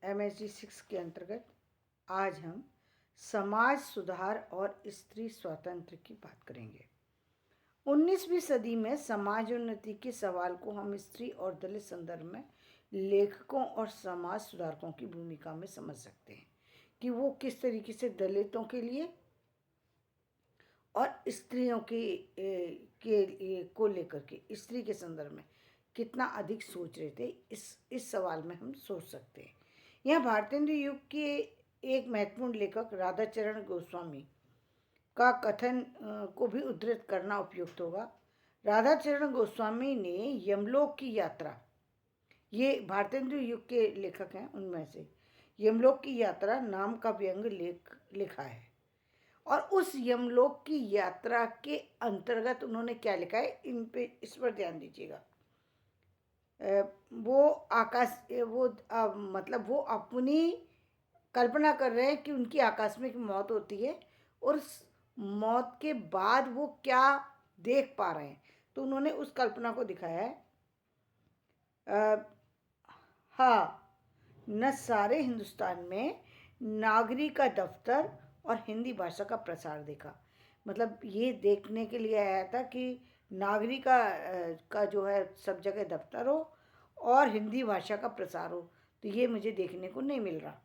MSD 6 के अंतर्गत आज हम समाज सुधार और स्त्री स्वातंत्र्य की बात करेंगे। 19वीं सदी में समाज उन्नति के सवाल को हम स्त्री और दलित संदर्भ में लेखकों और समाज सुधारकों की भूमिका में समझ सकते हैं कि वो किस तरीके से दलितों के लिए और स्त्रियों को लेकर के स्त्री के संदर्भ में कितना अधिक सोच रहे थे। इस सवाल में हम सोच सकते हैं। यहाँ भारतेंदु युग के एक महत्वपूर्ण लेखक राधाचरण गोस्वामी का कथन को भी उद्धृत करना उपयुक्त होगा। राधाचरण गोस्वामी ने यमलोक की यात्रा, ये भारतेंदु युग के लेखक हैं, उनमें से यमलोक की यात्रा नाम का व्यंग लिखा है। और उस यमलोक की यात्रा के अंतर्गत उन्होंने क्या लिखा है, इस पर ध्यान दीजिएगा। वो मतलब वो अपनी कल्पना कर रहे हैं कि उनकी आकस्मिक मौत होती है और उस मौत के बाद वो क्या देख पा रहे हैं, तो उन्होंने उस कल्पना को दिखाया है। हाँ, न सारे हिंदुस्तान में नागरी का दफ्तर और हिंदी भाषा का प्रसार देखा। मतलब ये देखने के लिए आया था कि नागरी का जो है सब जगह दफ्तर हो और हिंदी भाषा का प्रसार हो, तो ये मुझे देखने को नहीं मिल रहा।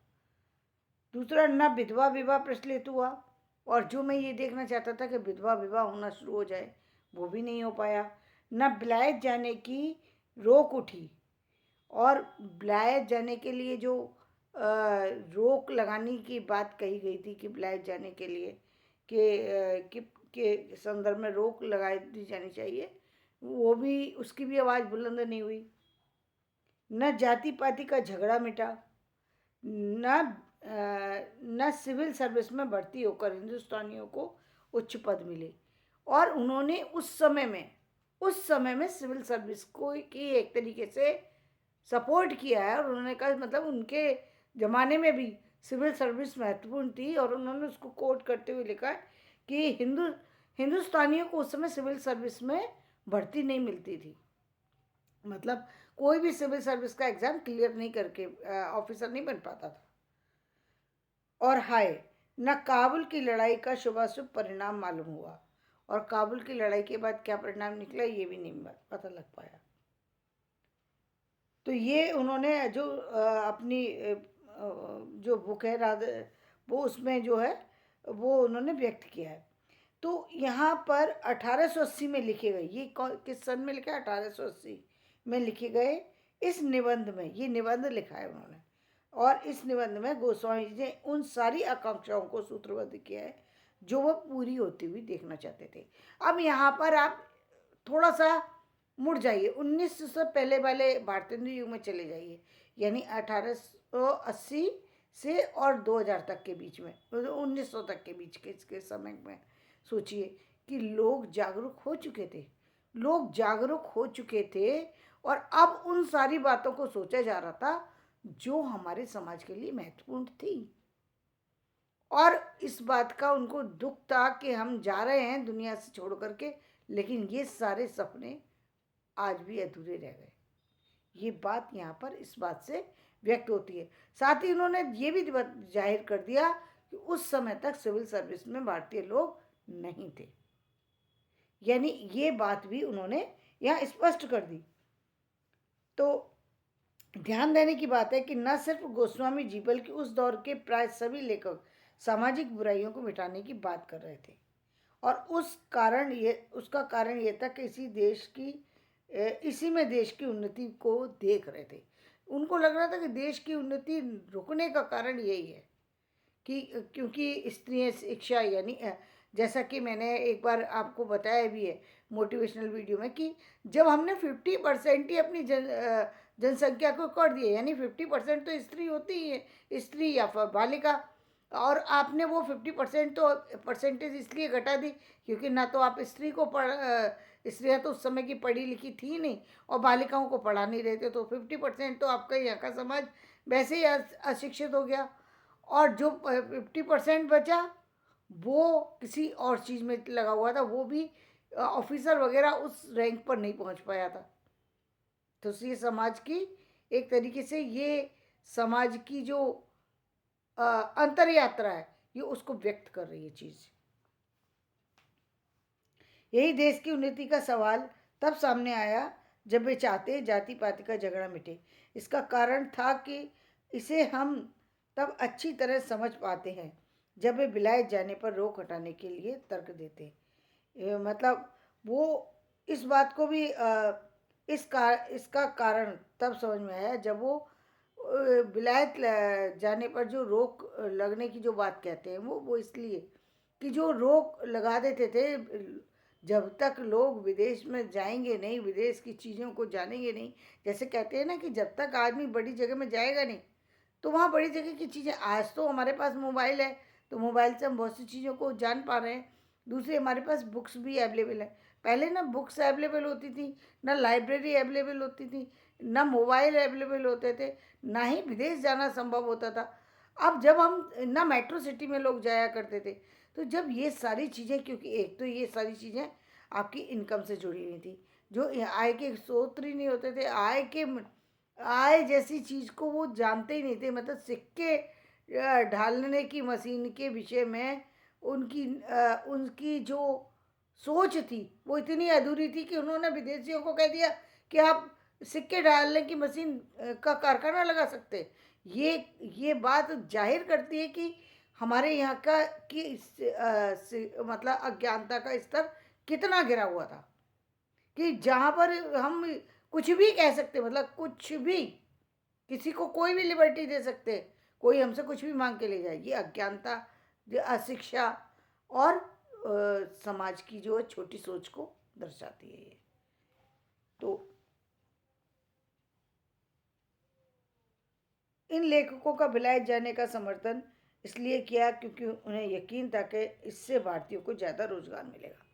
दूसरा, न विधवा विवाह प्रचलित हुआ, और जो मैं ये देखना चाहता था कि विधवा विवाह होना शुरू हो जाए, वो भी नहीं हो पाया। न विलायत जाने की रोक उठी, और विलायत जाने के लिए जो रोक लगाने की बात कही गई थी कि विलायत जाने के लिए के संदर्भ में रोक लगाई दी जानी चाहिए, वो भी, उसकी भी आवाज़ बुलंद नहीं हुई। न जाति पाति का झगड़ा मिटा, न सिविल सर्विस में भर्ती होकर हिंदुस्तानियों को उच्च पद मिले। और उन्होंने उस समय में सिविल सर्विस को की एक तरीके से सपोर्ट किया है, और उन्होंने कहा, मतलब उनके ज़माने में भी सिविल सर्विस महत्वपूर्ण थी, और उन्होंने उसको कोट करते हुए लिखा है कि हिंदुस्तानियों को उस समय सिविल सर्विस में भर्ती नहीं मिलती थी। मतलब कोई भी सिविल सर्विस का एग्ज़ाम क्लियर नहीं करके ऑफिसर नहीं बन पाता था। और हाय, न काबुल की लड़ाई का शुभाशुभ परिणाम मालूम हुआ, और काबुल की लड़ाई के बाद क्या परिणाम निकला ये भी नहीं पता लग पाया। तो ये उन्होंने जो अपनी जो बुक है वो उसमें जो है वो उन्होंने व्यक्त किया है। तो यहाँ पर 1880 में लिखे गए, ये किस सन में लिखा है, 1880 में लिखे गए इस निबंध में, ये निबंध लिखा है उन्होंने, और इस निबंध में गोस्वामी जी ने उन सारी आकांक्षाओं को सूत्रबद्ध किया है जो वह पूरी होती हुई देखना चाहते थे। अब यहाँ पर आप थोड़ा सा मुड़ जाइए, 1900 से पहले वाले भारतेंदु युग में चले जाइए, यानी 1880 से और 2000 तक के बीच में, 1900 तक के बीच के इसके समय में सोचिए कि लोग जागरूक हो चुके थे, और अब उन सारी बातों को सोचा जा रहा था जो हमारे समाज के लिए महत्वपूर्ण थी। और इस बात का उनको दुख था कि हम जा रहे हैं दुनिया से छोड़ करके, लेकिन ये सारे सपने आज भी अधूरे रह गए। ये बात यहाँ पर इस बात से व्यक्त होती है। साथ ही उन्होंने ये भी जाहिर कर दिया कि उस समय तक सिविल सर्विस में भारतीय लोग नहीं थे, यानी ये बात भी उन्होंने यहाँ स्पष्ट कर दी। तो ध्यान देने की बात है कि न सिर्फ गोस्वामी जी बल्कि उस दौर के प्राय सभी लेखक सामाजिक बुराइयों को मिटाने की बात कर रहे थे, और उसका कारण ये था कि इसी में देश की उन्नति को देख रहे थे। उनको लग रहा था कि देश की उन्नति रुकने का कारण यही है कि क्योंकि स्त्रियां शिक्षा, यानी जैसा कि मैंने एक बार आपको बताया भी है मोटिवेशनल वीडियो में, कि जब हमने 50% ही अपनी जनसंख्या को कर दिया, यानी 50% तो स्त्री होती ही है, स्त्री या फिर बालिका, और आपने वो 50% तो परसेंटेज इसलिए घटा दी क्योंकि ना तो आप स्त्रियाँ तो उस समय की पढ़ी लिखी थी नहीं, और बालिकाओं को पढ़ा नहीं रहे थे, तो 50% तो आपका यहाँ का समाज वैसे ही अशिक्षित हो गया, और जो 50% बचा वो किसी और चीज़ में लगा हुआ था, वो भी ऑफिसर वगैरह उस रैंक पर नहीं पहुँच पाया था। तो ये समाज की एक तरीके से ये समाज की जो अंतर यात्रा है, ये उसको व्यक्त कर रही है चीज़। यही देश की उन्नति का सवाल तब सामने आया जब वे चाहते जाति पाति का झगड़ा मिटे। इसका कारण था कि इसे हम तब अच्छी तरह समझ पाते हैं जब वे विलायत जाने पर रोक हटाने के लिए तर्क देते। मतलब वो इस बात को भी इसका कारण तब समझ में आया जब वो विलायत जाने पर जो रोक लगने की जो बात कहते हैं, वो इसलिए कि जो रोक लगा देते थे, जब तक लोग विदेश में जाएंगे नहीं, विदेश की चीज़ों को जानेंगे नहीं। जैसे कहते हैं ना कि जब तक आदमी बड़ी जगह में जाएगा नहीं, तो वहाँ बड़ी जगह की चीज़ें, आज तो हमारे पास मोबाइल है, तो मोबाइल से हम बहुत सी चीज़ों को जान पा रहे हैं। दूसरी, हमारे पास बुक्स भी अवेलेबल है। पहले ना बुक्स अवेलेबल होती थी, ना लाइब्रेरी अवेलेबल होती थी, ना मोबाइल अवेलेबल होते थे, ना ही विदेश जाना संभव होता था। अब जब हम ना मेट्रो सिटी में लोग जाया करते थे, तो जब ये सारी चीज़ें, क्योंकि एक तो ये सारी चीज़ें आपकी इनकम से जुड़ी हुई थी, जो आय के स्रोत ही नहीं होते थे, आय जैसी चीज़ को वो जानते ही नहीं थे। मतलब सिक्के ढालने की मशीन के विषय में उनकी जो सोच थी वो इतनी अधूरी थी कि उन्होंने विदेशियों को कह दिया कि आप सिक्के डालने की मशीन का कारखाना लगा सकते। ये बात जाहिर करती है कि हमारे यहाँ का मतलब अज्ञानता का स्तर कितना गिरा हुआ था, कि जहाँ पर हम कुछ भी कह सकते, मतलब कुछ भी, किसी को कोई भी लिबर्टी दे सकते, कोई हमसे कुछ भी मांग के ले जाए। ये अज्ञानता, ये अशिक्षा और समाज की जो छोटी सोच को दर्शाती है ये। तो इन लेखकों का विलायत जाने का समर्थन इसलिए किया क्योंकि उन्हें यकीन था कि इससे भारतीयों को ज़्यादा रोजगार मिलेगा।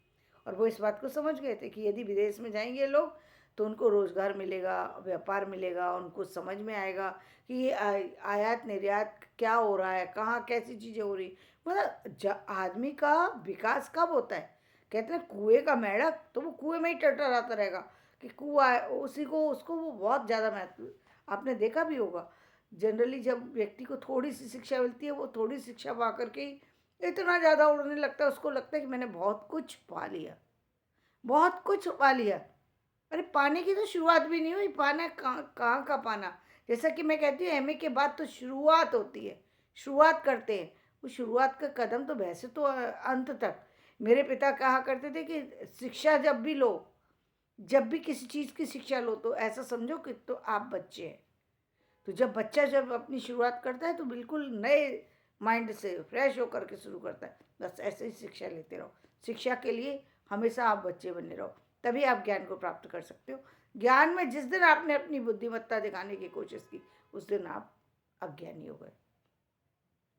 और वो इस बात को समझ गए थे कि यदि विदेश में जाएंगे लोग तो उनको रोजगार मिलेगा, व्यापार मिलेगा, उनको समझ में आएगा कि ये आयात निर्यात क्या हो रहा है, कहाँ कैसी चीज़ें हो रही। मतलब आदमी का विकास कब होता है? कहते हैं कुएं का मेंढक, तो वो कुएं में ही टटराता रहेगा कि कुआ है, उसी को उसको वो बहुत ज़्यादा महत्व। आपने देखा भी होगा, जनरली जब व्यक्ति को थोड़ी सी शिक्षा मिलती है, वो थोड़ी शिक्षा पा करके ही इतना ज़्यादा उड़ने लगता है, उसको लगता है कि मैंने बहुत कुछ पा लिया, बहुत कुछ पा लिया। अरे पाने की तो शुरुआत भी नहीं हुई, पाना कहाँ कहाँ का पाना। जैसा कि मैं कहती हूँ एमए के बाद तो शुरुआत होती है, शुरुआत करते हैं। वो शुरुआत का कदम तो वैसे तो अंत तक। मेरे पिता कहा करते थे कि शिक्षा जब भी लो, जब भी किसी चीज़ की शिक्षा लो, तो ऐसा समझो कि तो आप बच्चे हैं। तो जब बच्चा जब अपनी शुरुआत करता है तो बिल्कुल नए माइंड से फ्रेश होकर के शुरू करता है। बस ऐसे ही शिक्षा लेते रहो। शिक्षा के लिए हमेशा आप बच्चे बने रहो, तभी आप ज्ञान को प्राप्त कर सकते हो। ज्ञान में जिस दिन आपने अपनी बुद्धिमत्ता दिखाने की कोशिश की, उस दिन आप अज्ञानी हो गए।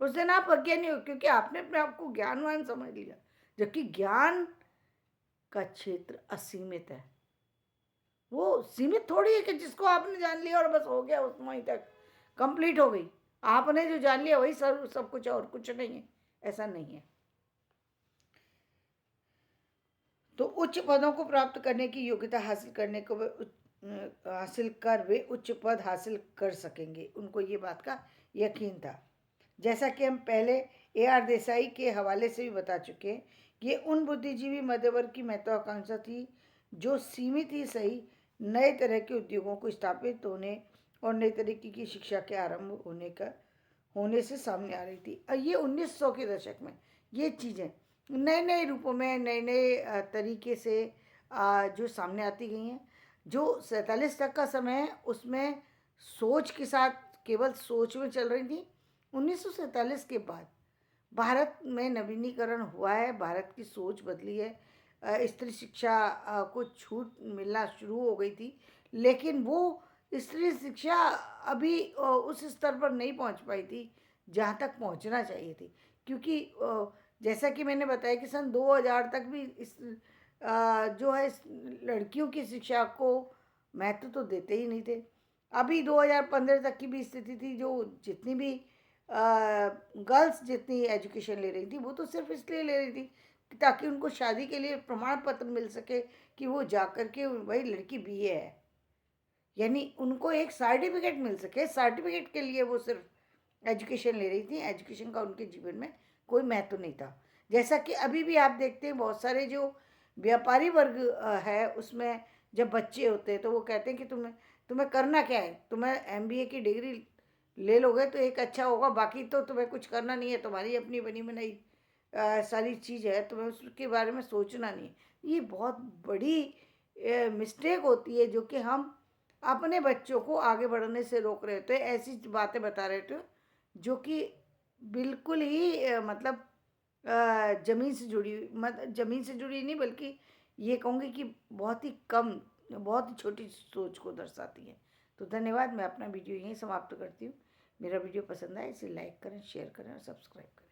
उस दिन आप अज्ञानी हो, क्योंकि आपने अपने आप को ज्ञानवान समझ लिया, जबकि ज्ञान का क्षेत्र असीमित है। वो सीमित थोड़ी है कि जिसको आपने जान लिया और बस हो गया, उस वहीं तक कंप्लीट हो गई। आपने जो जान लिया वही सब कुछ है, और कुछ नहीं है, ऐसा नहीं है। तो उच्च पदों को प्राप्त करने की योग्यता हासिल करने को वे उच्च पद हासिल कर सकेंगे, उनको ये बात का यकीन था। जैसा कि हम पहले AR देसाई के हवाले से भी बता चुके हैं, ये उन बुद्धिजीवी मध्यवर्ग की महत्वाकांक्षा थी जो सीमित ही सही नए तरह के उद्योगों को स्थापित होने और नई तरीके की शिक्षा के आरंभ होने से सामने आ रही थी। ये 1900 के दशक में ये चीज़ें नए नए रूपों में, नए नए तरीके से जो सामने आती गई हैं। जो 47 तक का समय है उसमें सोच के साथ केवल सोच में चल रही थी। 1947 के बाद भारत में नवीनीकरण हुआ है, भारत की सोच बदली है। स्त्री शिक्षा को छूट मिलना शुरू हो गई थी, लेकिन वो स्त्री शिक्षा अभी उस स्तर पर नहीं पहुंच पाई थी जहां तक पहुंचना चाहिए थी। क्योंकि जैसा कि मैंने बताया कि सन 2000 तक भी जो है लड़कियों की शिक्षा को महत्व तो देते ही नहीं थे। अभी 2015 तक की भी स्थिति थी, जो जितनी भी गर्ल्स जितनी एजुकेशन ले रही थी, वो तो सिर्फ इसलिए ले रही थी ताकि उनको शादी के लिए प्रमाण पत्र मिल सके कि वो जा कर के वही लड़की BA है। यानी उनको एक सर्टिफिकेट मिल सके, सर्टिफिकेट के लिए वो सिर्फ एजुकेशन ले रही थी, एजुकेशन का उनके जीवन में कोई महत्व नहीं था। जैसा कि अभी भी आप देखते हैं बहुत सारे जो व्यापारी वर्ग है उसमें जब बच्चे होते हैं तो वो कहते हैं कि तुम्हें तुम्हें करना क्या है, तुम्हें एमबीए की डिग्री ले लोगे तो एक अच्छा होगा, बाकी तो तुम्हें कुछ करना नहीं है, तुम्हारी अपनी बनी बनाई सारी चीज़ है, तुम्हें उसके बारे में सोचना नहीं है। ये बहुत बड़ी मिस्टेक होती है जो कि हम अपने बच्चों को आगे बढ़ने से रोक रहे होते हैं, ऐसी बातें बता रहे होते हैं जो कि बिल्कुल ही मतलब ज़मीन से जुड़ी, मतलब ज़मीन से जुड़ी नहीं, बल्कि ये कहूँगी कि बहुत ही कम, बहुत ही छोटी सोच को दर्शाती है। तो धन्यवाद, मैं अपना वीडियो यहीं समाप्त करती हूँ। मेरा वीडियो पसंद आए इसे लाइक करें, शेयर करें और सब्सक्राइब करें।